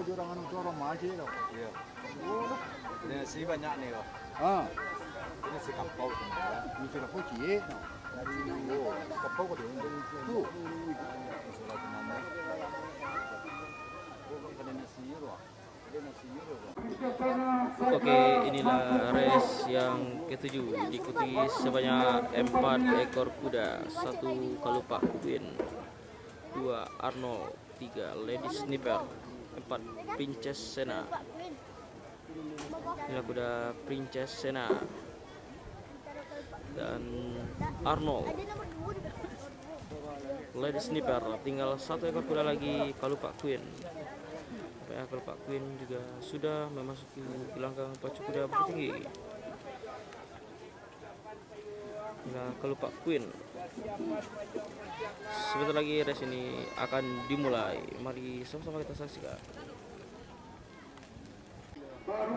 jurang anu dorong masih loh. Iya. Ini sih banyak nih loh. Ini si kapau sebenarnya. Ini sudah puji. Dari kapau kok dia tuh. Sudah temannya. Bukan nasi loh. Oke, inilah race yang ketujuh, diikuti sebanyak 4 ekor kuda, 1 Kalupa Queen, 2 Arnold, 3 Lady Sniper, 4 Princess Sena. Inilah kuda Princess Sena dan Arnold. Lady Sniper, tinggal 1 ekor kuda lagi Kalupa Queen. Kalupa Queen juga sudah memasuki gelanggang pacu kuda bukit tinggi. Nah, Kalupa Queen. Sebentar lagi race ini akan dimulai. Mari sama-sama kita saksikan.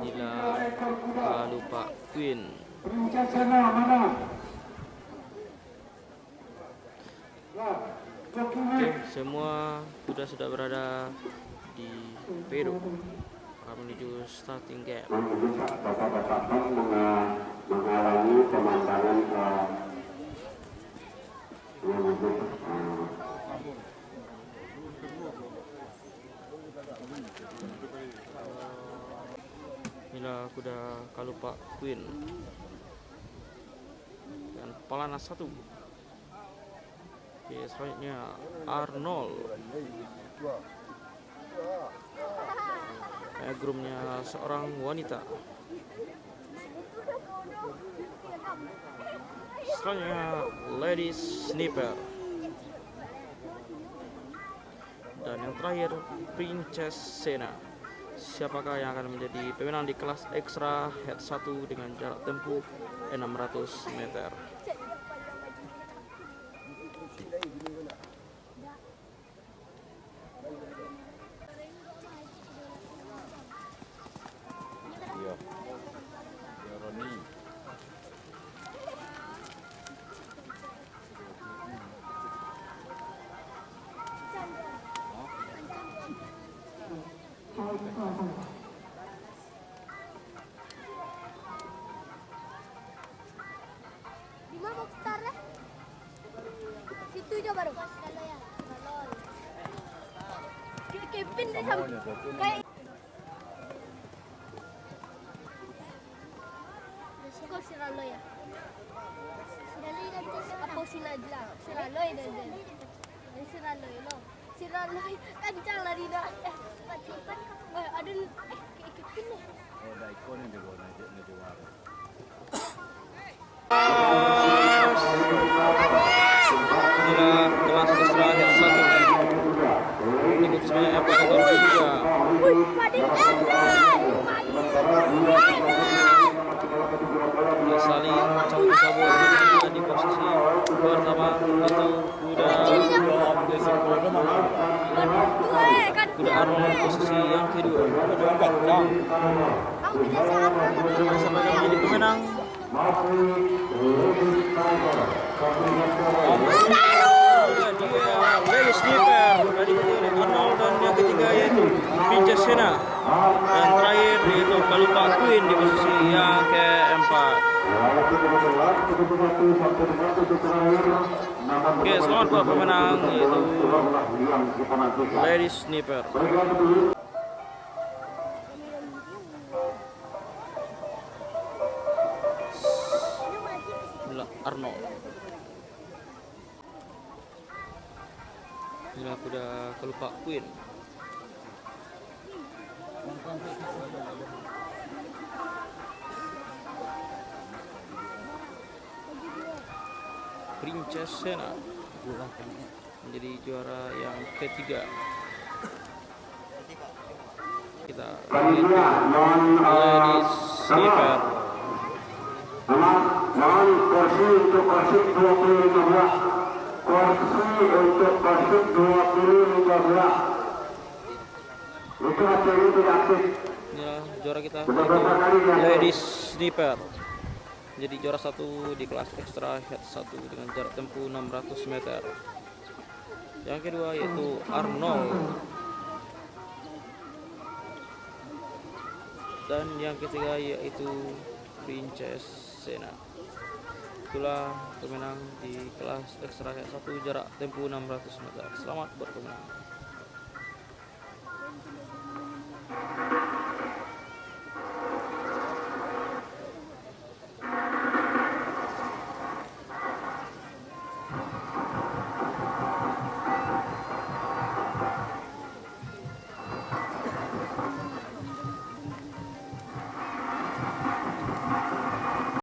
Inilah Kalupa Queen. Oke, semua kuda sudah berada di Peru menuju starting gate. Bapak-bapak menghalangi pemandangan menuju inilah kuda Kalupa Queen dan pelana 1. Oke, selanjutnya Arnold. Groomnya seorang wanita. Selanjutnya Lady Sniper. Dan yang terakhir Princess Sena. Siapakah yang akan menjadi pemenang di kelas ekstra head 1 dengan jarak tempuh 600 meter? Di mana mau start ya? Situ aja baru. Kepin deh kayak. Kok Siraloy ya? Siraloy dan apa Sinajla? Siraloy dan Siraloy lo. Siraloy kencang lari dah. Cepat-cepat. Ada kepin nih. Oh, dah ikon yang dibawa nanti war. Inilah kelas ekstra head 1. Ikut sebanyak 4 ekor kuda. Dia saling cabut-cabut di posisi pertama itu kuda Arnold posisi yang kedua. Siapa yang menjadi pemenang? Dia Lady Sniper dari Arnold, dan yang ketiga yaitu Princess Sena, dan terakhir yaitu Kalupa Queen di posisi yang keempat. Oke, selamat buat pemenang yaitu Lady Sniper. Arnold. Inilah kuda Kalupa Queen. Princess Sena menjadi juara yang ketiga. Kita Lady Sniper. Mohon kursi untuk kursi 2015. Kursi untuk kursi 2015. Itu hasilnya tidak aktif. Inilah juara kita, Lady Sniper. Jadi juara 1 di kelas ekstra head 1 dengan jarak tempuh 600 meter. Yang kedua yaitu Arnold. dan yang ketiga yaitu Princess Sena. Itulah pemenang di kelas ekstra 1 jarak tempuh 600 meter. Selamat berpemenang.